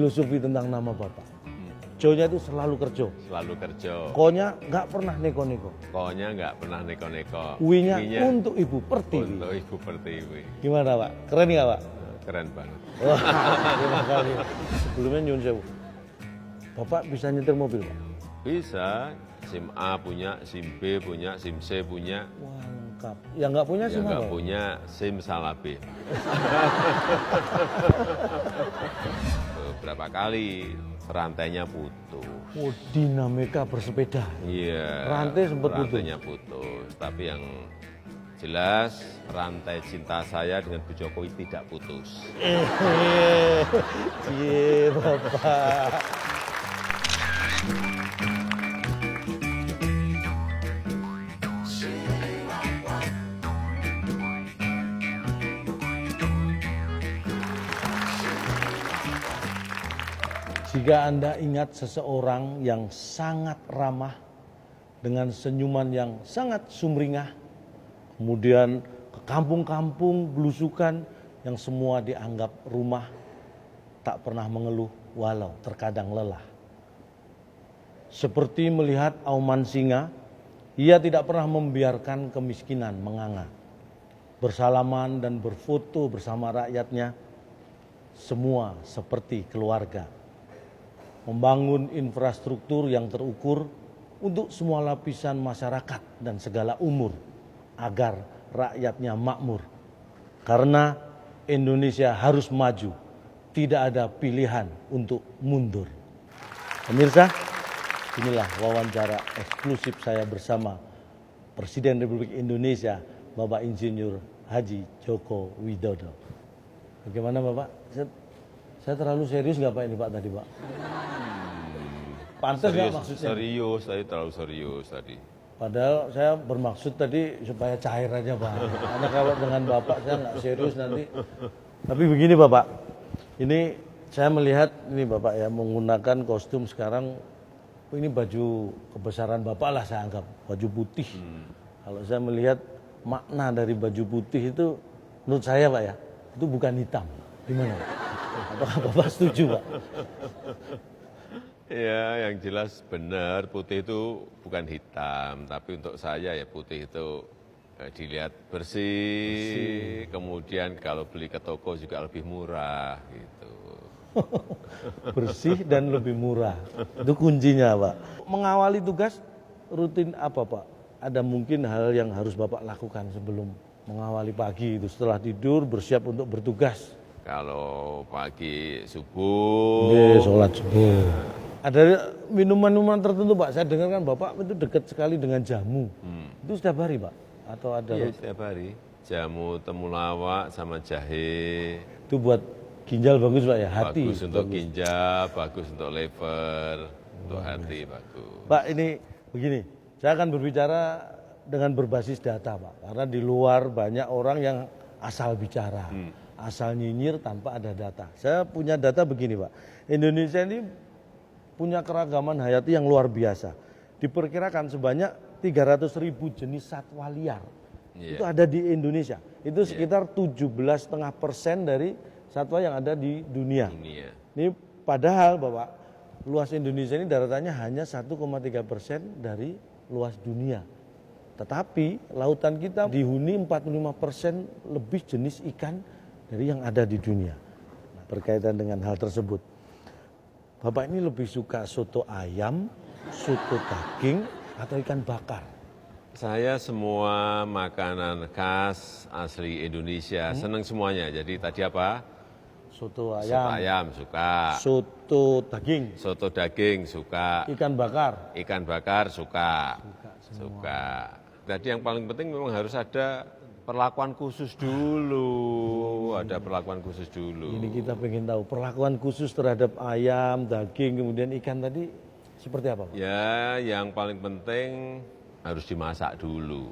filosofi tentang nama Bapak. Jo-nya itu selalu kerjo. Selalu kerja. Ko-nya nggak pernah neko-neko. Ko-nya nggak pernah neko-neko. W-nya untuk Ibu Pertiwi. Untuk Ibu Pertiwi. Gimana Pak? Keren nggak Pak? Keren banget. Wah, terima kasih. Sebelumnya nyun sewu. Bapak bisa nyetir mobil Pak? Bisa. SIM A punya, SIM B punya, SIM C punya. Wah lengkap. Yang nggak punya Yang SIM nggak apa? punya SIM salah B. Beberapa kali rantainya putus. Oh, dinamika bersepeda. Iya. Rantai sempat putus. Rantainya putus. Tapi yang jelas rantai cinta saya dengan Bu Jokowi tidak putus. Iya Bapak. Jika Anda ingat seseorang yang sangat ramah, dengan senyuman yang sangat sumringah, kemudian ke kampung-kampung belusukan yang semua dianggap rumah, tak pernah mengeluh walau terkadang lelah. Seperti melihat auman singa, ia tidak pernah membiarkan kemiskinan menganga. Bersalaman dan berfoto bersama rakyatnya, semua seperti keluarga. Membangun infrastruktur yang terukur untuk semua lapisan masyarakat dan segala umur agar rakyatnya makmur. Karena Indonesia harus maju, tidak ada pilihan untuk mundur. Pemirsa, inilah wawancara eksklusif saya bersama Presiden Republik Indonesia, Bapak Insinyur Haji Joko Widodo. Bagaimana Bapak? Saya terlalu serius nggak Pak ini Pak tadi Pak? Pantas nggak maksudnya? Serius, tadi terlalu serius tadi. Padahal saya bermaksud tadi supaya cair aja Pak. Karena kalau dengan Bapak saya nggak serius nanti. Tapi begini Bapak, ini saya melihat ini Bapak ya menggunakan kostum sekarang, ini baju kebesaran Bapak lah saya anggap, baju putih. Kalau saya melihat makna dari baju putih itu menurut saya Pak ya, itu bukan hitam. Gimana Pak? Apakah Bapak setuju Pak? Ya, yang jelas benar putih itu bukan hitam, tapi untuk saya ya putih itu dilihat bersih, kemudian kalau beli ke toko juga lebih murah gitu. Bersih dan lebih murah, itu kuncinya Pak. Mengawali tugas rutin apa Pak? Ada mungkin hal yang harus Bapak lakukan sebelum mengawali pagi itu setelah tidur bersiap untuk bertugas. Kalau pagi subuh, Sholat subuh. Ada minuman-minuman tertentu Pak, saya dengar kan Bapak itu dekat sekali dengan jamu. Itu setiap hari Pak? Atau ada iya, setiap hari. Jamu temulawak sama jahe. itu buat ginjal bagus Pak ya, hati. Bagus untuk ginjal, bagus untuk liver, untuk hati bagus. Pak ini begini, saya akan berbicara dengan berbasis data Pak. Karena di luar banyak orang yang asal bicara, asal nyinyir tanpa ada data. Saya punya data begini Pak, Indonesia ini punya keragaman hayati yang luar biasa. Diperkirakan sebanyak 300.000 jenis satwa liar. Itu ada di Indonesia. Itu sekitar 17,5% dari satwa yang ada di dunia. Ini padahal Bapak, luas Indonesia ini daratannya hanya 1,3% dari luas dunia. Tetapi lautan kita dihuni 45% lebih jenis ikan dari yang ada di dunia. Nah, berkaitan dengan hal tersebut, Bapak ini lebih suka soto ayam, soto daging, atau ikan bakar? Saya semua makanan khas asli Indonesia, seneng semuanya. Jadi tadi apa? Soto ayam. Soto ayam suka. Soto daging. Soto daging suka. Ikan bakar. Ikan bakar suka. Suka. Tadi yang paling penting memang harus ada perlakuan khusus dulu. Ada perlakuan khusus dulu. Ini kita pengen tahu perlakuan khusus terhadap ayam, daging, kemudian ikan tadi seperti apa Pak? Ya, yang paling penting harus dimasak dulu.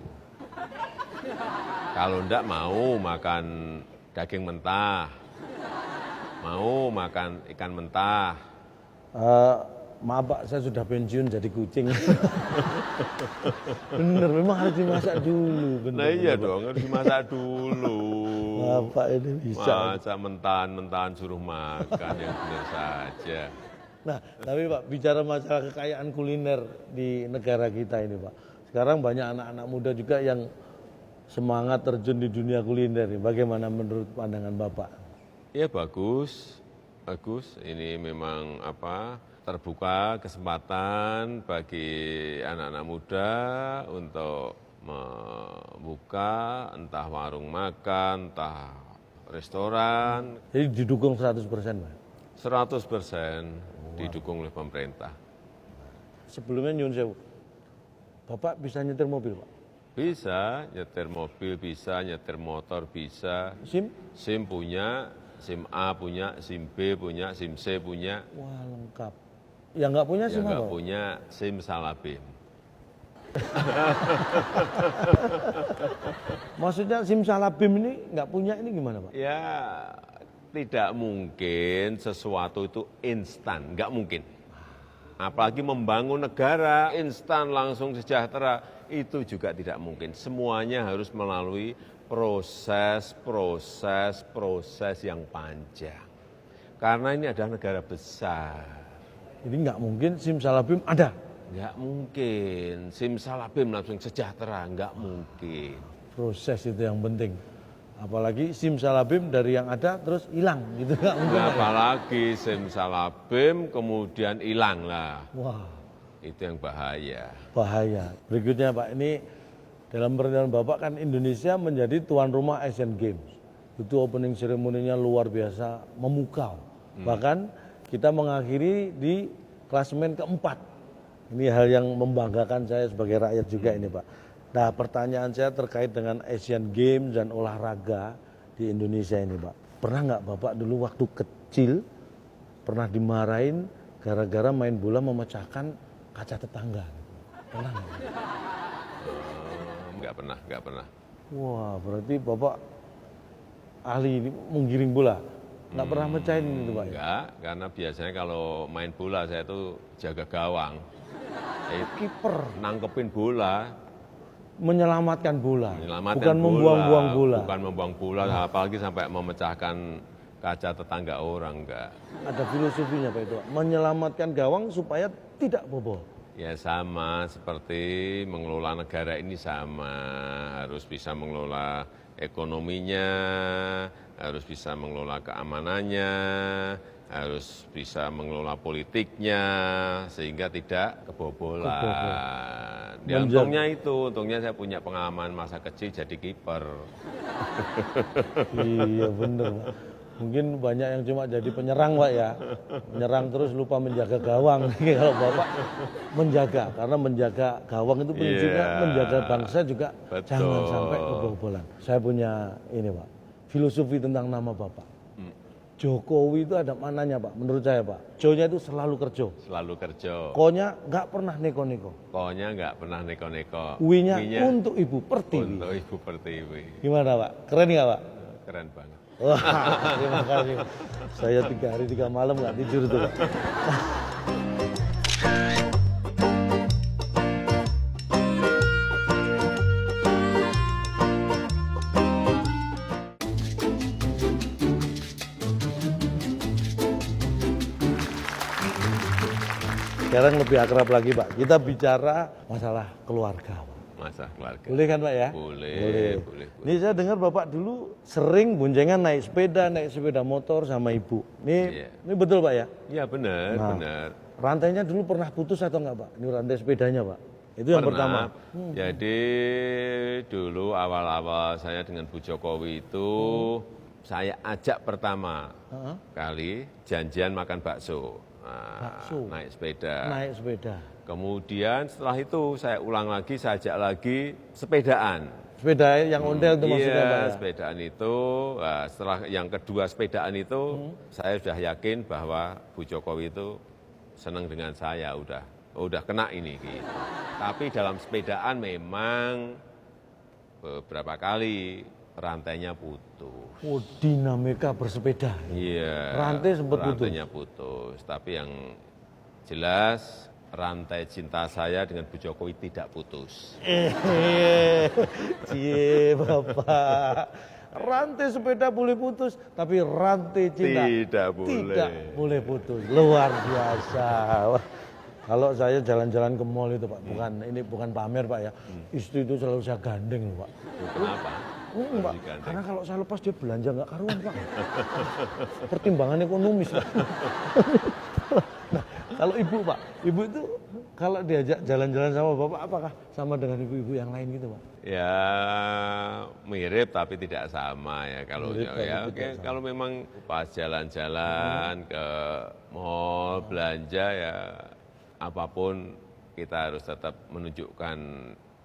Kalau enggak mau makan daging mentah, mau makan ikan mentah. Maaf Pak, saya sudah pensiun jadi kucing. Bener, memang harus dimasak dulu. Bener, Nah iya bener, dong, harus dimasak dulu. Bapak ini bisa. Masa mentahan-mentahan suruh makan yang benar saja. Nah, tapi Pak, bicara masalah kekayaan kuliner di negara kita ini Pak. Sekarang banyak anak-anak muda juga yang semangat terjun di dunia kuliner. Bagaimana menurut pandangan Bapak? Ya bagus. Ini memang terbuka kesempatan bagi anak-anak muda untuk membuka entah warung makan, entah restoran. Jadi didukung 100% Pak? 100% didukung oleh pemerintah. Sebelumnya nyun sewu, Bapak bisa nyetir mobil Pak? Bisa nyetir mobil, bisa nyetir motor, bisa. SIM? SIM punya, SIM A punya, SIM B punya, SIM C punya. Wah lengkap. Yang nggak punya Yang SIM nggak apa? punya SIM Salabim. Maksudnya SIM Salabim ini nggak punya ini gimana Pak? Ya tidak mungkin sesuatu itu instan, nggak mungkin. Apalagi membangun negara instan langsung sejahtera, itu juga tidak mungkin. Semuanya harus melalui proses yang panjang. Karena ini adalah negara besar. Jadi nggak mungkin SIM Salabim ada? Nggak mungkin, SIM Salabim langsung sejahtera, nggak mungkin. Proses itu yang penting. Apalagi SIM Salabim dari yang ada terus hilang gitu nggak mungkin. Nah, Pak, ya? apalagi SIM Salabim kemudian hilang lah. Wah Itu yang bahaya. bahaya. Berikutnya Pak, ini dalam pernyataan Bapak kan Indonesia menjadi tuan rumah Asian Games. Itu opening ceremony-nya luar biasa, memukau. Bahkan kita mengakhiri di klasemen keempat. Ini hal yang membanggakan saya sebagai rakyat juga ini Pak. Nah pertanyaan saya terkait dengan Asian Games dan olahraga di Indonesia ini Pak. Pernah nggak Bapak dulu waktu kecil pernah dimarahin gara-gara main bola memecahkan kaca tetangga? Pernah nggak? Nggak pernah. Wah berarti Bapak ahli ini menggiring bola. Nggak pernah mecahin itu Pak? Enggak, karena biasanya kalau main bola saya itu jaga gawang. Kiper. Nangkepin bola, Menyelamatkan bola, menyelamatkan bukan bola, membuang-buang bola. bukan membuang bola, apalagi sampai memecahkan kaca tetangga orang, enggak. Ada filosofinya Pak itu, menyelamatkan gawang supaya tidak bobol. Ya sama seperti mengelola negara ini sama, harus bisa mengelola ekonominya, harus bisa mengelola keamanannya, harus bisa mengelola politiknya sehingga tidak kebobolan. Ya, untungnya saya punya pengalaman masa kecil jadi kiper. Iya bener Pak. Mungkin banyak yang cuma jadi penyerang Pak ya. Menyerang terus lupa menjaga gawang. Kalau Bapak menjaga, karena menjaga gawang itu penting juga, menjaga bangsa juga. Betul. Jangan sampai kebobolan. Saya punya ini Pak, filosofi tentang nama Bapak. Jokowi itu ada mananya Pak, menurut saya Pak. Jo-nya itu selalu kerja. Selalu kerja. Ko-nya nggak pernah neko-neko. Ko-nya nggak pernah neko-neko. Wi-nya untuk Ibu Pertiwi. Untuk Ibu Pertiwi. Gimana Pak? Keren nggak Pak? Keren banget. Wah, terima kasih. Saya 3 hari 3 malam nggak tidur tuh Pak. Sekarang lebih akrab lagi Pak. Kita bicara masalah keluarga Pak. Masa keluarga. Boleh kan Pak ya? Boleh. Ini saya dengar Bapak dulu sering boncengan naik sepeda motor sama Ibu. Ini betul Pak ya? Iya benar, benar. Rantainya dulu pernah putus atau enggak Pak? Ini rantai sepedanya Pak. Itu yang pertama. Jadi dulu awal-awal saya dengan Bu Jokowi itu saya ajak pertama kali janjian makan bakso. Nah, naik sepeda. Kemudian setelah itu saya ulang lagi, saya ajak lagi sepedaan. Sepeda yang ondel itu maksudnya Pak ya? Sepedaan itu, setelah yang kedua sepedaan itu, saya sudah yakin bahwa Bu Jokowi itu senang dengan saya, udah kena ini. Gitu. Tapi dalam sepedaan memang beberapa kali rantainya putus. Oh, dinamika bersepeda. Iya. Rantai sempat putus. Rantainya putus. Tapi yang jelas rantai cinta saya dengan Bu Jokowi tidak putus. Cie Bapak. Rantai sepeda boleh putus, tapi rantai cinta Tidak boleh. tidak boleh putus. Luar biasa. Wah, kalau saya jalan-jalan ke mall itu Pak, bukan pamer Pak ya. Istri itu selalu saya gandeng loh Pak. Kenapa? Pak, karena kalau saya lepas dia belanja nggak karuan Pak. Pertimbangan ekonomis Pak. Nah, kalau ibu Pak, ibu itu kalau diajak jalan-jalan sama bapak, apakah sama dengan ibu-ibu yang lain gitu Pak? Ya mirip tapi tidak sama ya kalau Mirip, tapi ya tidak oke, sama. kalau memang pas jalan-jalan ke mall belanja ya apapun kita harus tetap menunjukkan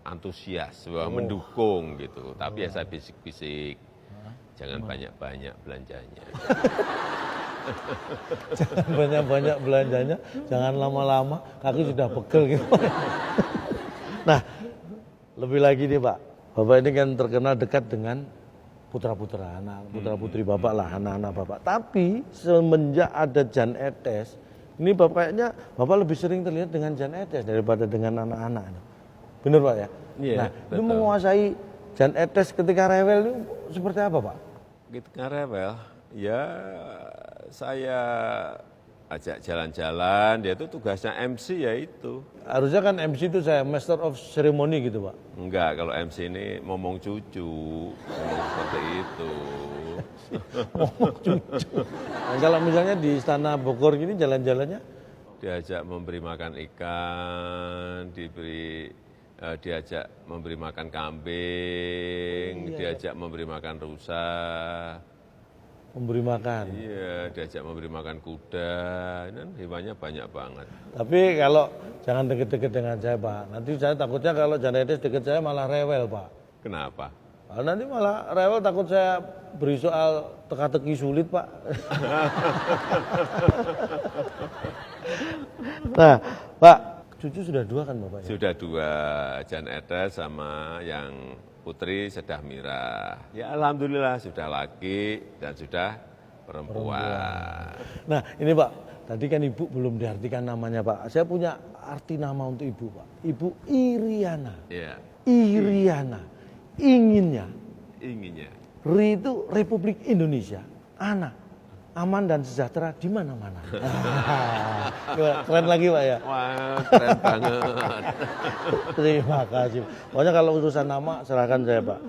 antusias bahwa mendukung gitu. Tapi ya saya bisik-bisik jangan banyak-banyak belanjanya. Jangan banyak-banyak belanjanya, jangan lama-lama, kaki sudah pegel gitu. Nah, lebih lagi nih Pak, Bapak ini kan terkenal dekat dengan putra-putra, anak putra-putri Bapak lah, anak-anak Bapak. Tapi semenjak ada Jan Etes, ini Bapaknya Bapak lebih sering terlihat dengan Jan Etes daripada dengan anak-anak. Benar Pak ya? Iya, Nah, ini betul. menguasai Jan Etes ketika rewel itu seperti apa Pak? Ketika rewel, ya saya ajak jalan-jalan, dia itu tugasnya MC ya itu. Harusnya kan MC itu saya Master of Ceremony gitu Pak. Enggak, kalau MC ini ngomong cucu, ngomong seperti itu. Ngomong cucu. Nah, kalau misalnya di Istana Bogor gini jalan-jalannya Diajak memberi makan ikan, diajak memberi makan kambing, diajak memberi makan rusa, memberi makan. iya, diajak memberi makan kuda, ini kan hewannya banyak banget. Tapi kalau jangan deket-deket dengan saya Pak. Nanti saya takutnya kalau Jan Etes deket saya malah rewel Pak. Kenapa? Nanti malah rewel takut saya beri soal teka-teki sulit Pak. Nah Pak, cucu sudah 2 kan Bapak ya? Sudah 2, Jan Etes sama yang putri Sedah Mirah. Ya alhamdulillah sudah laki dan sudah perempuan. Nah ini Pak, tadi kan Ibu belum diartikan namanya Pak. Saya punya arti nama untuk Ibu Pak. Ibu Iriana. Ya, Iriana. Inginnya. inginnya. Itu Republik Indonesia. Ana. Aman dan sejahtera di mana-mana. Keren lagi Pak ya. Wah, keren banget. Terima kasih. Pokoknya kalau urusan nama serahkan saya Pak.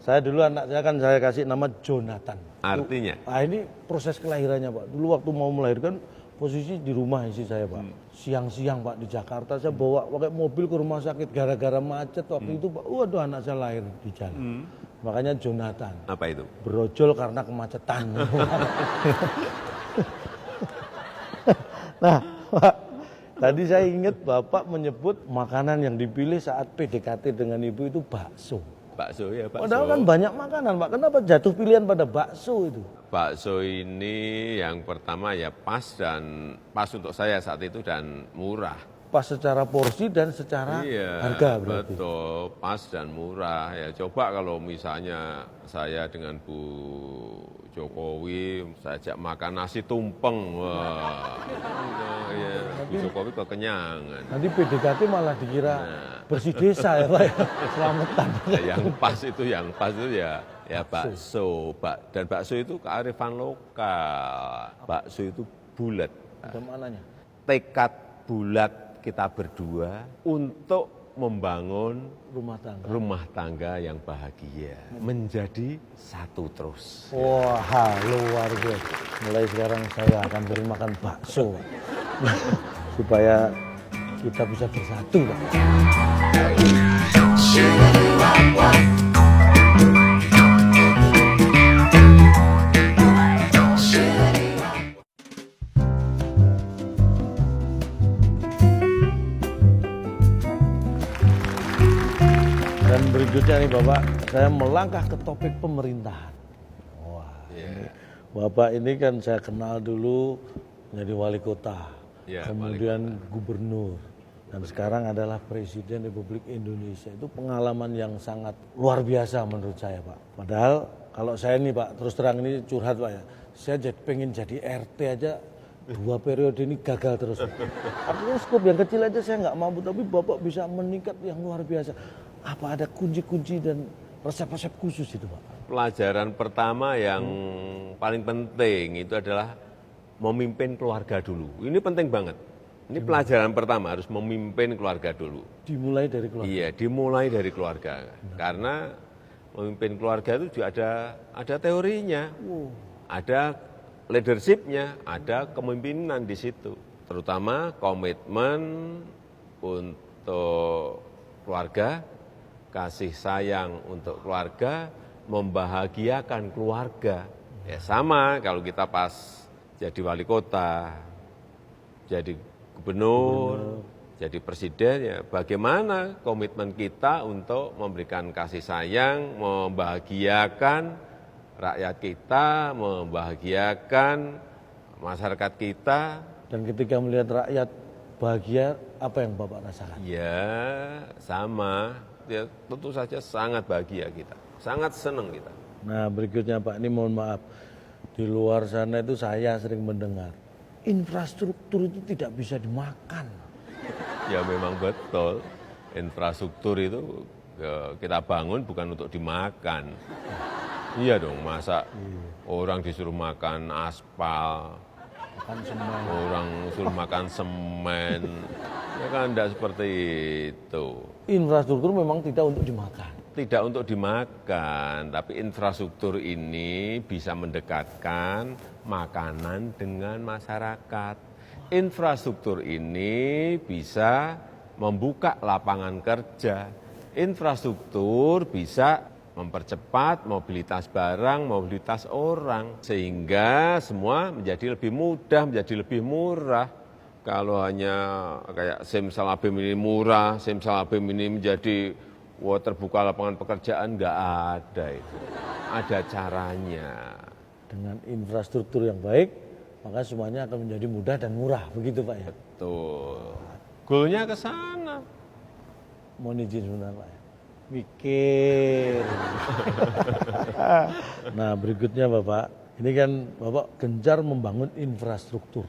Saya dulu anak saya kan saya kasih nama Jonathan. Artinya? Nah ini proses kelahirannya Pak. Dulu waktu mau melahirkan posisi di rumah istri saya Pak. Siang-siang Pak di Jakarta saya bawa pakai mobil ke rumah sakit gara-gara macet waktu itu Pak. Waduh anak saya lahir di jalan. Makanya Jonathan. Apa itu? Brojol karena kemacetan. Nah, Pak, tadi saya ingat Bapak menyebut makanan yang dipilih saat PDKT dengan Ibu itu bakso. Bakso ya, bakso. Padahal kan banyak makanan, Pak. Kenapa jatuh pilihan pada bakso itu? Bakso ini yang pertama ya pas untuk saya saat itu dan murah. Pas secara porsi dan secara harga berarti. Betul, pas dan murah. Ya coba kalau misalnya saya dengan Bu Jokowi, saya ajak makan nasi tumpeng, wah, ya, Bu Jokowi kekenyangan. Nanti PDKT malah dikira bersih desa ya Pak ya, selamatan. Ya, yang pas itu ya bakso, dan bakso itu kearifan lokal. Bakso itu bulat. Ada maknanya. Tekad bulat kita berdua untuk membangun rumah tangga yang bahagia, menjadi satu terus. Wah, luar biasa. Mulai sekarang saya akan beri makan bakso, Pak. Supaya kita bisa bersatu, Pak. Dan berikutnya nih Bapak, saya melangkah ke topik pemerintahan. Wah, ini, Bapak ini kan saya kenal dulu menjadi wali kota, kemudian gubernur, dan sekarang adalah Presiden Republik Indonesia. Itu pengalaman yang sangat luar biasa menurut saya Pak. Padahal kalau saya nih Pak, terus terang ini curhat Pak ya, saya pengen jadi RT aja 2 periode ini gagal terus. Artinya skop yang kecil aja saya nggak mampu, tapi Bapak bisa meningkat yang luar biasa. Apa ada kunci-kunci dan resep-resep khusus itu Pak? pelajaran pertama yang paling penting itu adalah memimpin keluarga dulu. Ini penting banget. Ini pelajaran pertama, harus memimpin keluarga dulu. Dimulai dari keluarga. Iya, dimulai dari keluarga. Karena memimpin keluarga itu juga ada teorinya, ada leadership-nya, ada kepemimpinan di situ. Terutama komitmen untuk keluarga, kasih sayang untuk keluarga, membahagiakan keluarga. Ya sama kalau kita pas jadi wali kota, jadi gubernur, jadi presiden, ya bagaimana komitmen kita untuk memberikan kasih sayang, membahagiakan rakyat kita, membahagiakan masyarakat kita. Dan ketika melihat rakyat bahagia, apa yang Bapak rasakan? Ya sama, ya tentu saja sangat bahagia kita, sangat senang kita. Nah berikutnya Pak, ini mohon maaf, di luar sana itu saya sering mendengar, infrastruktur itu tidak bisa dimakan. Ya memang betul, infrastruktur itu kita bangun bukan untuk dimakan. Iya dong, masa orang disuruh makan aspal, orang disuruh makan semen, ya kan tidak seperti itu. Infrastruktur memang tidak untuk dimakan. Tidak untuk dimakan, tapi infrastruktur ini bisa mendekatkan makanan dengan masyarakat. Infrastruktur ini bisa membuka lapangan kerja. Infrastruktur bisa mempercepat mobilitas barang, mobilitas orang. Sehingga semua menjadi lebih mudah, menjadi lebih murah. Kalau hanya kayak simsalabim ini murah, simsalabim ini menjadi terbuka lapangan pekerjaan, nggak ada itu. Ada caranya. Dengan infrastruktur yang baik, maka semuanya akan menjadi mudah dan murah, begitu Pak ya? Betul. Goalnya ke sana. Mohon izin sebentar Pak ya. Mikir. Nah berikutnya Bapak, ini kan Bapak gencar membangun infrastruktur.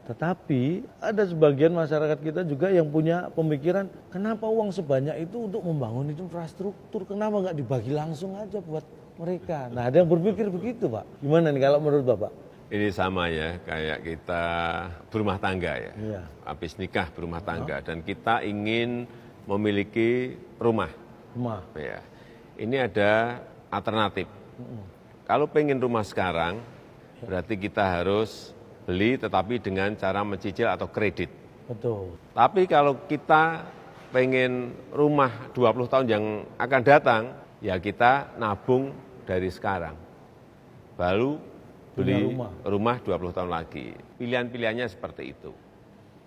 Tetapi ada sebagian masyarakat kita juga yang punya pemikiran, kenapa uang sebanyak itu untuk membangun infrastruktur, kenapa nggak dibagi langsung aja buat mereka. Nah ada yang berpikir begitu Pak, gimana nih kalau menurut Bapak? Ini sama ya, kayak kita berumah tangga ya, Iya. habis nikah berumah tangga, dan kita ingin memiliki rumah. Ya. Ini ada alternatif. Kalau pengen rumah sekarang, berarti kita harus beli tetapi dengan cara mencicil atau kredit. Betul. Tapi kalau kita pengen rumah 20 tahun yang akan datang, ya kita nabung dari sekarang. Baru beli rumah 20 tahun lagi. Pilihan-pilihannya seperti itu.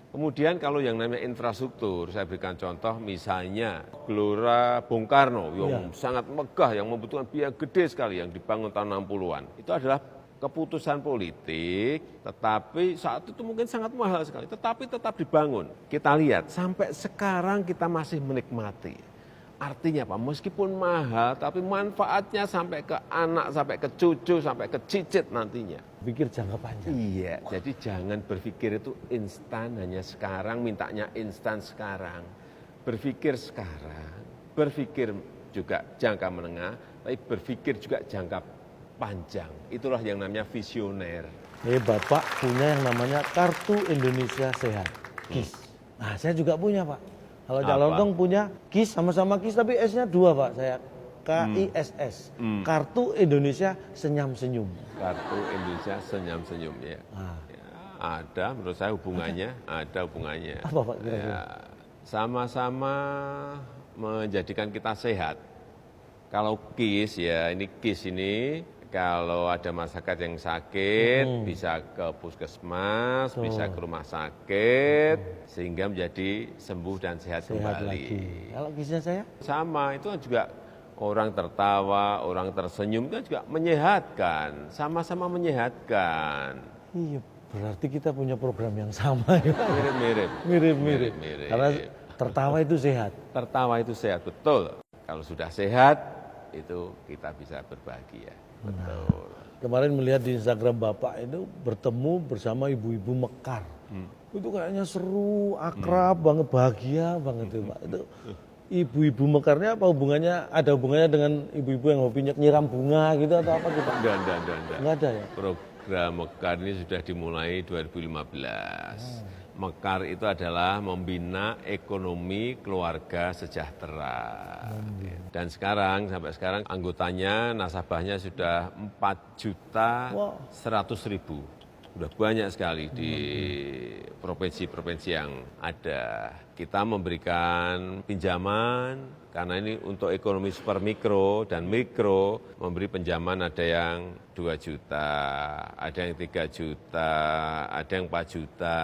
Kemudian kalau yang namanya infrastruktur, saya berikan contoh misalnya Gelora Bung Karno yang sangat megah, yang membutuhkan biaya gede sekali yang dibangun tahun 60-an. Itu adalah keputusan politik, tetapi saat itu mungkin sangat mahal sekali, tetapi tetap dibangun. Kita lihat, sampai sekarang kita masih menikmati. Artinya apa? Meskipun mahal, tapi manfaatnya sampai ke anak, sampai ke cucu, sampai ke cicit nantinya. Pikir jangka panjang. Iya, jadi jangan berpikir itu instan, hanya sekarang, mintanya instan sekarang. Berpikir sekarang, berpikir juga jangka menengah, tapi berpikir juga jangka panjang. Itulah yang namanya visioner. Bapak punya yang namanya Kartu Indonesia Sehat, KIS. Nah saya juga punya Pak. Kalau Calontung punya KIS, sama-sama KIS tapi S-nya 2 Pak, saya KISS, Kartu Indonesia Senyum-Senyum. Kartu Indonesia Senyum-Senyum ya. Ya. Ada menurut saya hubungannya, ada hubungannya. Apa Pak kira-kira? Ya, sama-sama menjadikan kita sehat. Kalau KIS ya, ini KIS ini kalau ada masyarakat yang sakit bisa ke puskesmas, bisa ke rumah sakit, sehingga menjadi sembuh dan sehat kembali. Lagi. Kalau kisnya saya? Sama, itu juga orang tertawa, orang tersenyum itu juga menyehatkan, sama-sama menyehatkan. Iya, berarti kita punya program yang sama ya. Mirip-mirip. Mirip-mirip. Karena tertawa itu sehat. Tertawa itu sehat, betul. Kalau sudah sehat, itu kita bisa berbahagia. Betul. Kemarin melihat di Instagram Bapak itu bertemu bersama ibu-ibu Mekar. Itu kayaknya seru, akrab banget, bahagia banget itu Pak. Itu ibu-ibu mekarnya apa hubungannya? Ada hubungannya dengan ibu-ibu yang hobinya nyiram bunga gitu atau apa gitu? Enggak. Enggak ada ya? Program Mekar ini sudah dimulai 2015. Mekar itu adalah membina ekonomi keluarga sejahtera. Dan sampai sekarang anggotanya, nasabahnya sudah 4.100.000. Sudah banyak sekali di provinsi-provinsi yang ada. Kita memberikan pinjaman, karena ini untuk ekonomi super mikro dan mikro, memberi pinjaman ada yang 2 juta, ada yang 3 juta, ada yang 4 juta.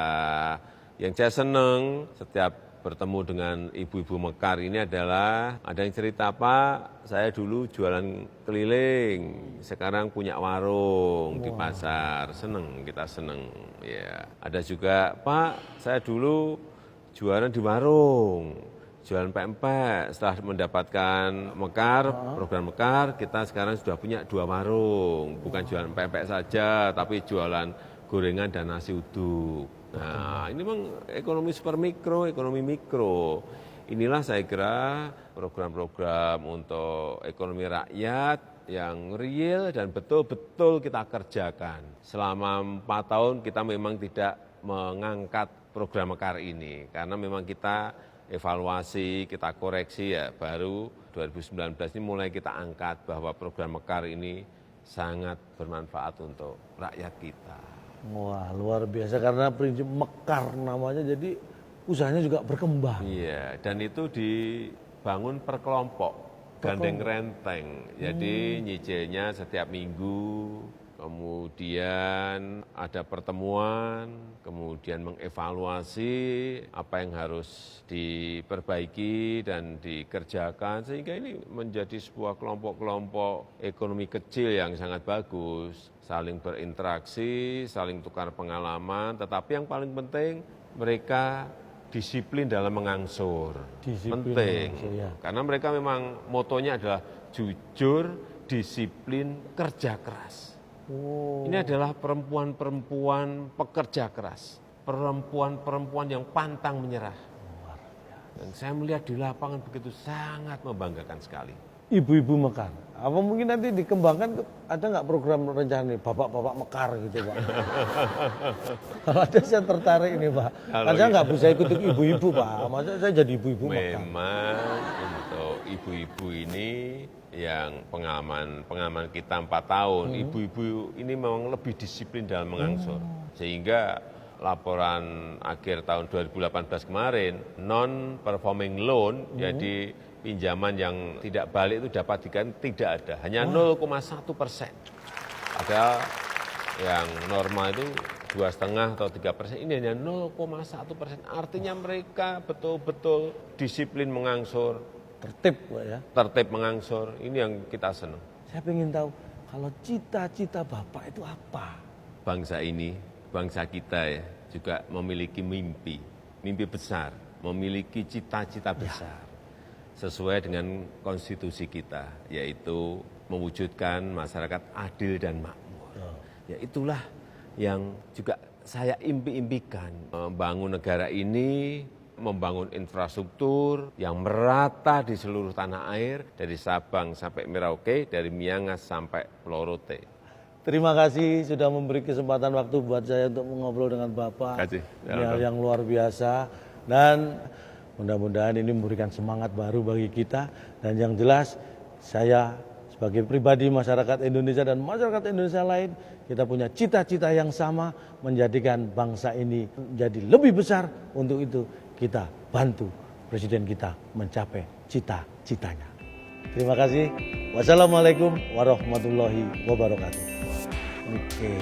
Yang saya senang setiap bertemu dengan ibu-ibu Mekar ini adalah ada yang cerita, Pak, saya dulu jualan keliling, sekarang punya warung di pasar, kita seneng. Ya. Ada juga, Pak, saya dulu jualan di warung, jualan pempek, setelah mendapatkan Mekar, program Mekar, kita sekarang sudah punya 2 warung, bukan jualan pempek saja, tapi jualan gorengan dan nasi uduk. Nah, ini memang ekonomi super mikro, ekonomi mikro. Inilah saya kira program-program untuk ekonomi rakyat yang real dan betul-betul kita kerjakan. Selama 4 tahun kita memang tidak mengangkat program Mekar ini, karena memang kita evaluasi, kita koreksi ya, baru 2019 ini mulai kita angkat bahwa program Mekar ini sangat bermanfaat untuk rakyat kita. Wah, luar biasa karena prinsip Mekar namanya, jadi usahanya juga berkembang. Iya, dan itu dibangun per kelompok, gandeng renteng. Jadi nyicilnya setiap minggu, kemudian ada pertemuan, kemudian mengevaluasi apa yang harus diperbaiki dan dikerjakan, sehingga ini menjadi sebuah kelompok-kelompok ekonomi kecil yang sangat bagus, saling berinteraksi, saling tukar pengalaman, tetapi yang paling penting mereka disiplin dalam mengangsur. Penting, ya. karena mereka memang motonya adalah jujur, disiplin, kerja keras. Ini adalah perempuan-perempuan pekerja keras, perempuan-perempuan yang pantang menyerah. Dan saya melihat di lapangan begitu sangat membanggakan sekali. Ibu-ibu Mekar, apa mungkin nanti dikembangkan, ada nggak program rencana ini, bapak-bapak Mekar gitu Pak? Kalau ada saya tertarik ini Pak, karena saya nggak bisa ikut ibu-ibu Pak, maksudnya saya jadi ibu-ibu Mekar. Memang untuk ibu-ibu ini yang pengalaman kita 4 tahun, ibu-ibu ini memang lebih disiplin dalam mengangsur. Sehingga laporan akhir tahun 2018 kemarin, non-performing loan, jadi pinjaman yang tidak balik itu dapat diganti, tidak ada, hanya 0,1%. Padahal yang normal itu 2,5 atau 3%, ini hanya 0,1%. Artinya mereka betul-betul disiplin mengangsur, Tertib Pak ya. tertib mengangsur, ini yang kita senang. Saya ingin tahu, kalau cita-cita Bapak itu apa? Bangsa ini, bangsa kita ya, juga memiliki mimpi besar, memiliki cita-cita besar. Sesuai dengan konstitusi kita, yaitu mewujudkan masyarakat adil dan makmur. Ya itulah yang juga saya impi-impikan, membangun negara ini, membangun infrastruktur yang merata di seluruh tanah air, dari Sabang sampai Merauke, dari Miangas sampai Pulau Rote. Terima kasih sudah memberi kesempatan waktu buat saya untuk mengobrol dengan Bapak. Ini hal yang luar biasa, dan mudah-mudahan ini memberikan semangat baru bagi kita. Dan yang jelas, saya sebagai pribadi masyarakat Indonesia dan masyarakat Indonesia lain, kita punya cita-cita yang sama, menjadikan bangsa ini menjadi lebih besar. Untuk itu kita bantu Presiden kita mencapai cita-citanya. Terima kasih. Wassalamualaikum warahmatullahi wabarakatuh. Oke.